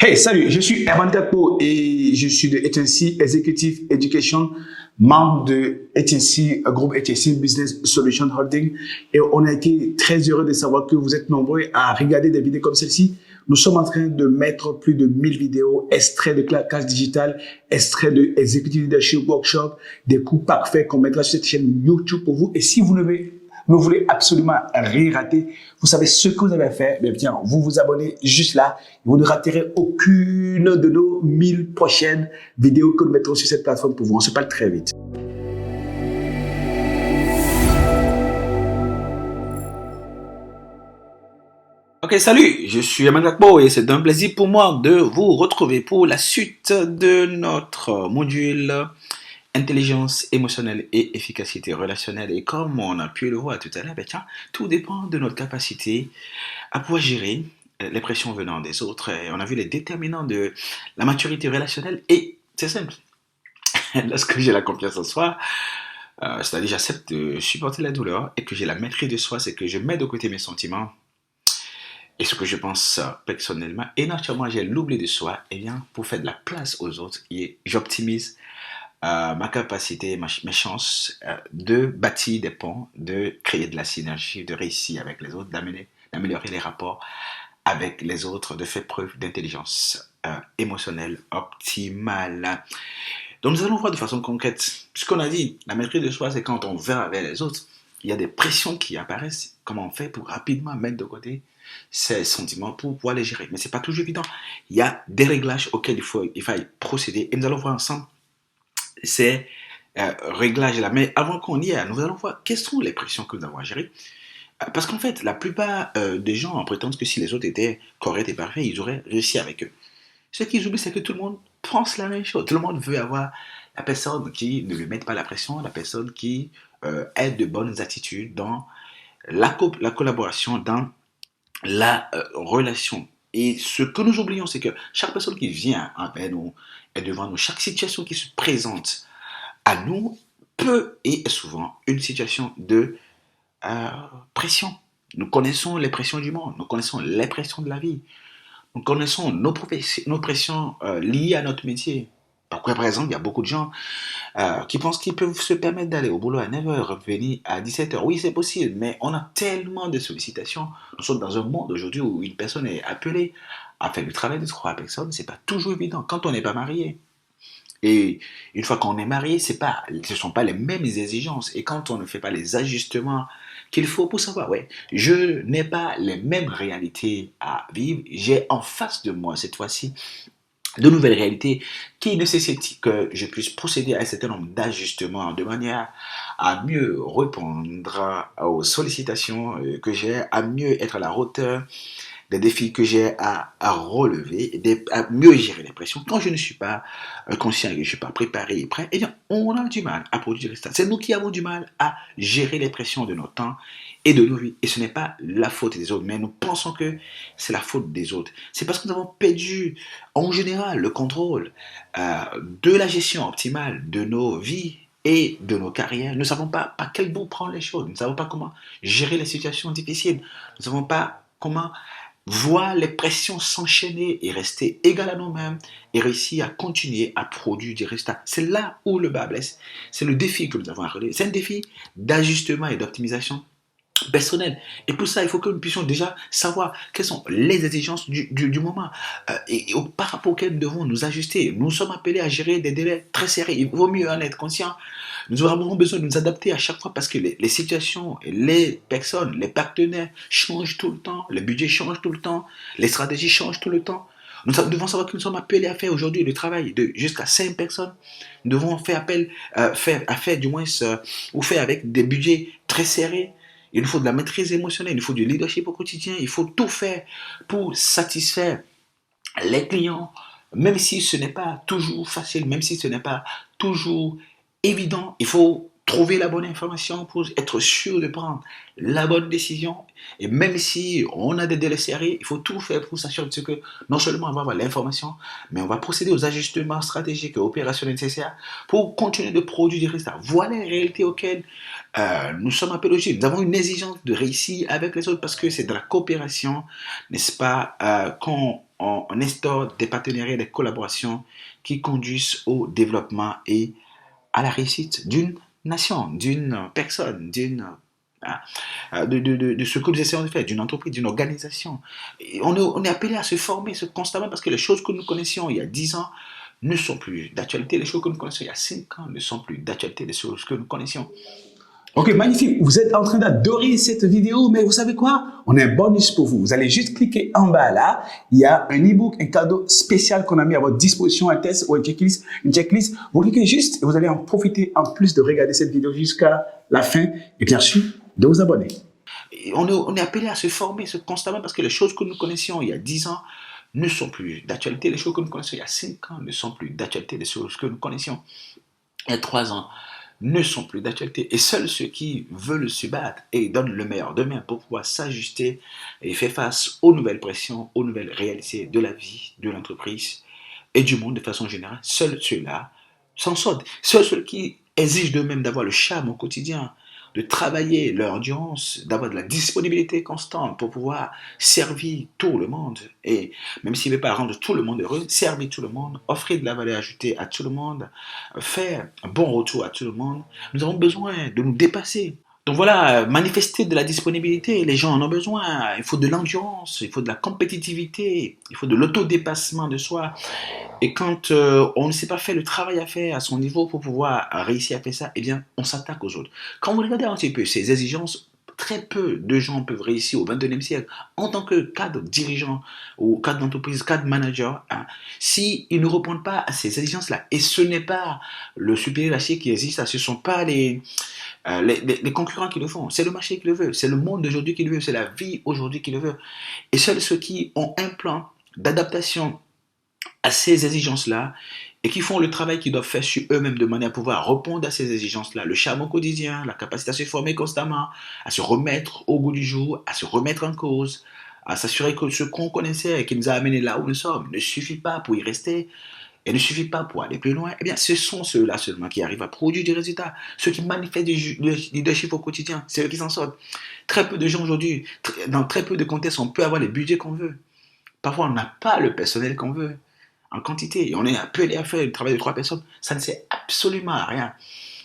Hey, salut, je suis Herman Kakpo et je suis de HNC Executive Education, membre de HNC, groupe HNC Business Solution Holding. Et on a été très heureux de savoir que vous êtes nombreux à regarder des vidéos comme celle-ci. Nous sommes en train de mettre plus de 1000 vidéos, extraits de classe digitale, extraits de Executive Leadership Workshop, des cours parfaits qu'on mettra sur cette chaîne YouTube pour vous. Et si vous voulez absolument rien rater, vous savez ce que vous avez à faire, bien, vous vous abonnez juste là, vous ne raterez aucune de nos 1000 prochaines vidéos que nous mettrons sur cette plateforme pour vous. On se parle très vite. Ok, salut, je suis Herman Kakpo et c'est un plaisir pour moi de vous retrouver pour la suite de notre module intelligence émotionnelle et efficacité relationnelle. Et comme on a pu le voir tout à l'heure, tout dépend de notre capacité à pouvoir gérer les pressions venant des autres. Et on a vu les déterminants de la maturité relationnelle et c'est simple. Lorsque j'ai la confiance en soi, c'est-à-dire j'accepte de supporter la douleur et que j'ai la maîtrise de soi, c'est que je mets de côté mes sentiments et ce que je pense personnellement. Et naturellement, j'ai l'oubli de soi pour faire de la place aux autres et j'optimise ma capacité, mes chances de bâtir des ponts, de créer de la synergie, de réussir avec les autres, d'améliorer les rapports avec les autres, de faire preuve d'intelligence émotionnelle optimale. Donc nous allons voir de façon concrète, puisqu'on a dit, la maîtrise de soi, c'est quand on va avec les autres, il y a des pressions qui apparaissent, comment on fait pour rapidement mettre de côté ces sentiments pour pouvoir les gérer. Mais ce n'est pas toujours évident. Il y a des réglages auxquels il faut procéder et nous allons voir ensemble ces réglages-là. Mais avant qu'on y aille, nous allons voir quelles sont les pressions que nous avons à gérer. Parce qu'en fait, la plupart des gens prétendent que si les autres étaient corrects et parfaits, ils auraient réussi avec eux. Ce qu'ils oublient, c'est que tout le monde pense la même chose. Tout le monde veut avoir la personne qui ne lui mette pas la pression, la personne qui ait de bonnes attitudes dans la collaboration, dans la relation. Et ce que nous oublions, c'est que chaque personne qui vient avec nous et devant nous, chaque situation qui se présente à nous peut et est souvent une situation de pression. Nous connaissons les pressions du monde, nous connaissons les pressions de la vie, nous connaissons nos pressions liées à notre métier. Par exemple, il y a beaucoup de gens qui pensent qu'ils peuvent se permettre d'aller au boulot à 9h, revenir à 17h. Oui, c'est possible, mais on a tellement de sollicitations. Nous sommes dans un monde aujourd'hui où une personne est appelée à faire le travail de 3 personnes. C'est pas toujours évident quand on n'est pas marié. Et une fois qu'on est marié, ce ne sont pas les mêmes exigences. Et quand on ne fait pas les ajustements qu'il faut pour savoir, ouais, je n'ai pas les mêmes réalités à vivre, j'ai en face de moi cette fois-ci de nouvelles réalités qui nécessitent que je puisse procéder à un certain nombre d'ajustements de manière à mieux répondre aux sollicitations que j'ai, à mieux être à la hauteur des défis que j'ai à relever, à mieux gérer les pressions. Quand je ne suis pas conscient et que je ne suis pas préparé et prêt, on a du mal à produire des résultats. C'est nous qui avons du mal à gérer les pressions de notre temps et de nos vies. Et ce n'est pas la faute des autres, mais nous pensons que c'est la faute des autres. C'est parce que nous avons perdu, en général, le contrôle de la gestion optimale de nos vies et de nos carrières. Nous ne savons pas par quel bout prendre les choses. Nous ne savons pas comment gérer les situations difficiles. Nous ne savons pas comment voir les pressions s'enchaîner et rester égal à nous-mêmes et réussir à continuer à produire des résultats. C'est là où le bas blesse. C'est le défi que nous avons à relever. C'est un défi d'ajustement et d'optimisation personnelle. Et pour ça, il faut que nous puissions déjà savoir quelles sont les exigences du moment par rapport auxquelles nous devons nous ajuster. Nous sommes appelés à gérer des délais très serrés. Il vaut mieux en être conscient. Nous aurons besoin de nous adapter à chaque fois parce que les situations, les personnes, les partenaires changent tout le temps, le budget change tout le temps, les stratégies changent tout le temps. Nous devons savoir que nous sommes appelés à faire aujourd'hui le travail de jusqu'à 5 personnes. Nous devons faire appel, faire du moins, ou faire avec des budgets très serrés. Il nous faut de la maîtrise émotionnelle, il nous faut du leadership au quotidien, il faut tout faire pour satisfaire les clients, même si ce n'est pas toujours facile, même si ce n'est pas toujours évident. Il faut trouver la bonne information pour être sûr de prendre la bonne décision. Et même si on a des délais serrés, il faut tout faire pour s'assurer que non seulement on va avoir l'information, mais on va procéder aux ajustements stratégiques et opérationnels nécessaires pour continuer de produire des résultats. Voilà les réalités auxquelles nous sommes appelés aujourd'hui. Nous avons une exigence de réussir avec les autres parce que c'est de la coopération, n'est-ce pas, qu'on on instaure des partenariats, des collaborations qui conduisent au développement et à la réussite d'une nation, d'une personne, de ce que nous essayons de faire, d'une entreprise, d'une organisation. Et on est appelé à se former constamment parce que les choses que nous connaissions il y a 10 ans ne sont plus d'actualité. Les choses que nous connaissions il y a 5 ans ne sont plus d'actualité. Les choses que nous connaissions. Ok, magnifique. Vous êtes en train d'adorer cette vidéo, mais vous savez quoi? On a un bonus pour vous. Vous allez juste cliquer en bas là. Il y a un e-book, un cadeau spécial qu'on a mis à votre disposition, un test ou une checklist. Vous cliquez juste et vous allez en profiter en plus de regarder cette vidéo jusqu'à la fin et bien sûr de vous abonner. Et on est appelé à se former constamment parce que les choses que nous connaissions il y a 10 ans ne sont plus d'actualité. Les choses que nous connaissions il y a 5 ans ne sont plus d'actualité. Les choses que nous connaissions il y a 3 ans ne sont plus d'actualité. Et seuls ceux qui veulent se battre et donnent le meilleur d'eux-mêmes pour pouvoir s'ajuster et faire face aux nouvelles pressions, aux nouvelles réalités de la vie, de l'entreprise et du monde de façon générale, seuls ceux-là s'en sortent. Seuls ceux qui exigent d'eux-mêmes d'avoir le charme au quotidien, de travailler leur endurance, d'avoir de la disponibilité constante pour pouvoir servir tout le monde. Et même s'il ne veut pas rendre tout le monde heureux, servir tout le monde, offrir de la valeur ajoutée à tout le monde, faire un bon retour à tout le monde. Nous avons besoin de nous dépasser. Donc voilà, manifester de la disponibilité, les gens en ont besoin. Il faut de l'endurance, il faut de la compétitivité, il faut de l'autodépassement de soi. Et quand on ne sait pas faire le travail à faire à son niveau pour pouvoir réussir à faire ça, eh bien, on s'attaque aux autres. Quand vous regardez un petit peu ces exigences, très peu de gens peuvent réussir au XXIe siècle en tant que cadre dirigeant ou cadre d'entreprise, cadre manager, hein, s'ils ne répondent pas à ces exigences-là. Et ce n'est pas le supérieur hiérarchique qui existe, ce ne sont pas les concurrents qui le font, c'est le marché qui le veut, c'est le monde d'aujourd'hui qui le veut, c'est la vie aujourd'hui qui le veut. Et seuls ceux qui ont un plan d'adaptation à ces exigences-là et qui font le travail qu'ils doivent faire sur eux-mêmes de manière à pouvoir répondre à ces exigences-là, le charme au quotidien, la capacité à se former constamment, à se remettre au goût du jour, à se remettre en cause, à s'assurer que ce qu'on connaissait et qui nous a amenés là où nous sommes ne suffit pas pour y rester et ne suffit pas pour aller plus loin, eh bien, ce sont ceux-là seulement qui arrivent à produire des résultats. Ceux qui manifestent du leadership au quotidien, c'est eux qui s'en sortent. Très peu de gens aujourd'hui, dans très peu de contextes, on peut avoir les budgets qu'on veut. Parfois, on n'a pas le personnel qu'on veut en quantité. Et on est appelé à faire le travail de 3 personnes. Ça ne sert absolument à rien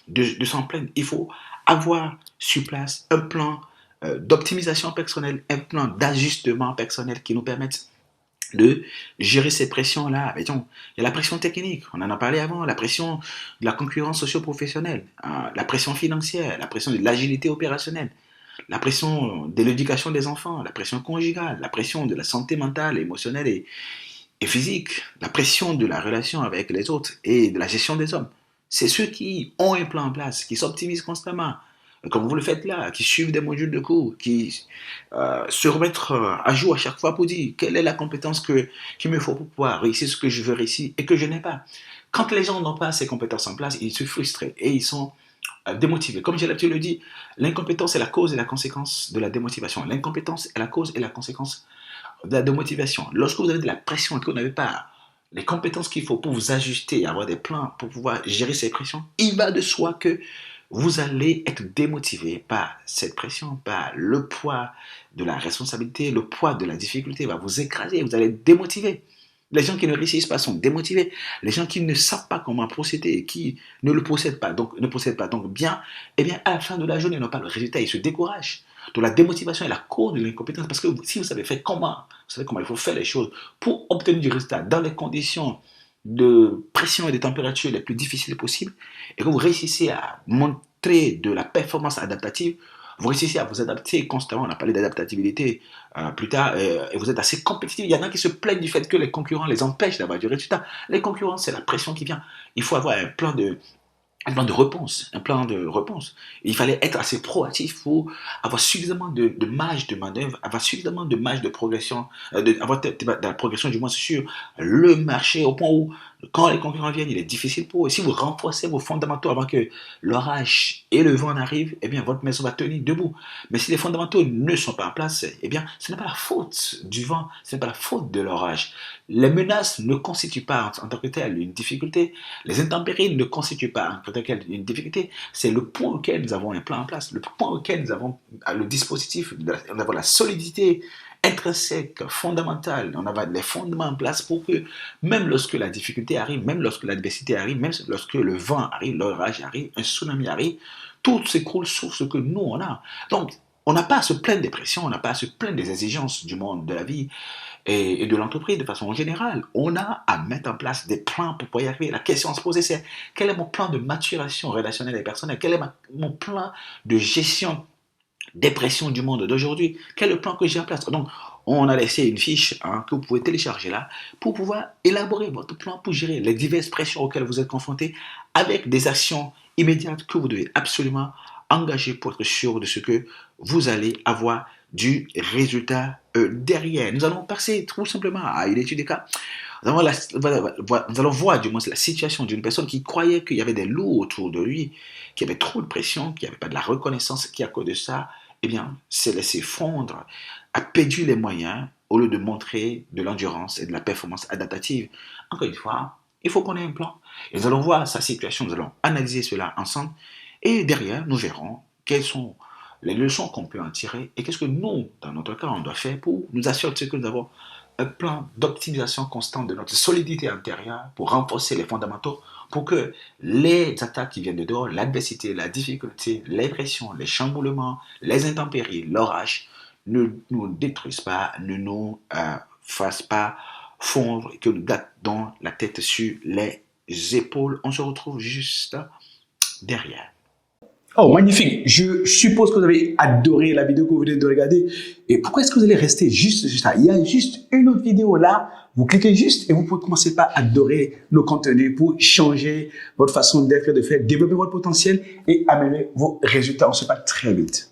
de s'en plaindre. Il faut avoir sur place un plan d'optimisation personnelle, un plan d'ajustement personnel qui nous permette de gérer ces pressions-là. Il y a la pression technique, on en a parlé avant, la pression de la concurrence socio-professionnelle, la pression financière, la pression de l'agilité opérationnelle, la pression de l'éducation des enfants, la pression conjugale, la pression de la santé mentale, émotionnelle et physique, la pression de la relation avec les autres et de la gestion des hommes. C'est ceux qui ont un plan en place, qui s'optimisent constamment, comme vous le faites là, qui suivent des modules de cours, qui se remettent à jour à chaque fois pour dire quelle est la compétence qu'il me faut pour pouvoir réussir ce que je veux réussir et que je n'ai pas. Quand les gens n'ont pas ces compétences en place, ils se frustrent et ils sont démotivés. Comme j'ai l'habitude de le dire, l'incompétence est la cause et la conséquence de la démotivation. L'incompétence est la cause et la conséquence de motivation. Lorsque vous avez de la pression et que vous n'avez pas les compétences qu'il faut pour vous ajuster, avoir des plans pour pouvoir gérer ces pressions, il va de soi que vous allez être démotivé par cette pression, par le poids de la responsabilité, le poids de la difficulté va vous écraser, vous allez être démotivé. Les gens qui ne réussissent pas sont démotivés. Les gens qui ne savent pas comment procéder, qui ne le procèdent pas, donc ne procèdent pas donc bien, eh bien à la fin de la journée, ils n'ont pas le résultat, ils se découragent. Donc la démotivation est la cause de l'incompétence parce que si vous savez faire vous savez comment il faut faire les choses pour obtenir du résultat dans les conditions de pression et de température les plus difficiles possibles et que vous réussissez à montrer de la performance adaptative, vous réussissez à vous adapter constamment. On a parlé d'adaptabilité plus tard et vous êtes assez compétitif. Il y en a qui se plaignent du fait que les concurrents les empêchent d'avoir du résultat. Les concurrents, c'est la pression qui vient. Il faut avoir un plan de réponse, un plan de réponse. Et il fallait être assez proactif pour avoir suffisamment de marge de manœuvre, avoir suffisamment de marge de progression, avoir de la progression du moins sur le marché au point où quand les concurrents viennent, il est difficile pour eux. Et si vous renforcez vos fondamentaux avant que l'orage et le vent n'arrivent, eh bien votre maison va tenir debout. Mais si les fondamentaux ne sont pas en place, eh bien ce n'est pas la faute du vent, ce n'est pas la faute de l'orage. Les menaces ne constituent pas en tant que telles une difficulté. Les intempéries ne constituent pas en tant que telles une difficulté. C'est le point auquel nous avons un plan en place, le point auquel nous avons le dispositif, nous avons la solidité intrinsèque, fondamentale. On a les fondements en place pour que même lorsque la difficulté arrive, même lorsque l'adversité arrive, même lorsque le vent arrive, l'orage arrive, un tsunami arrive, tout s'écroule sur ce que nous on a. Donc, on n'a pas à se plaindre des pressions, on n'a pas à se plaindre des exigences du monde, de la vie et de l'entreprise de façon générale. On a à mettre en place des plans pour pouvoir y arriver. La question à se poser, c'est quel est mon plan de maturation relationnelle et personnelle? Quel est mon plan de gestion des pressions du monde d'aujourd'hui? Quel est le plan que j'ai en place? Donc, on a laissé une fiche que vous pouvez télécharger là pour pouvoir élaborer votre plan pour gérer les diverses pressions auxquelles vous êtes confrontés avec des actions immédiates que vous devez absolument engager pour être sûr de ce que vous allez avoir du résultat derrière. Nous allons passer tout simplement à une étude des cas. Nous allons voir du moins la situation d'une personne qui croyait qu'il y avait des loups autour de lui, qu'il y avait trop de pression, qu'il n'y avait pas de la reconnaissance, qui à cause de ça, eh bien, s'est laissé fondre, a perdu les moyens au lieu de montrer de l'endurance et de la performance adaptative. Encore une fois, il faut qu'on ait un plan. Et nous allons voir sa situation, nous allons analyser cela ensemble. Et derrière, nous verrons quelles sont les leçons qu'on peut en tirer et qu'est-ce que nous, dans notre cas, on doit faire pour nous assurer que nous avons un plan d'optimisation constante de notre solidité intérieure pour renforcer les fondamentaux pour que les attaques qui viennent de dehors, l'adversité, la difficulté, les pressions, les chamboulements, les intempéries, l'orage ne nous détruisent pas, ne nous fassent pas fondre et que nous gardons la tête sur les épaules. On se retrouve juste derrière. Oh, magnifique. Je suppose que vous avez adoré la vidéo que vous venez de regarder. Et pourquoi est-ce que vous allez rester juste sur ça? Il y a juste une autre vidéo là. Vous cliquez juste et vous pouvez commencer par adorer nos contenus pour changer votre façon d'être et de faire, développer votre potentiel et améliorer vos résultats. On se parle très vite.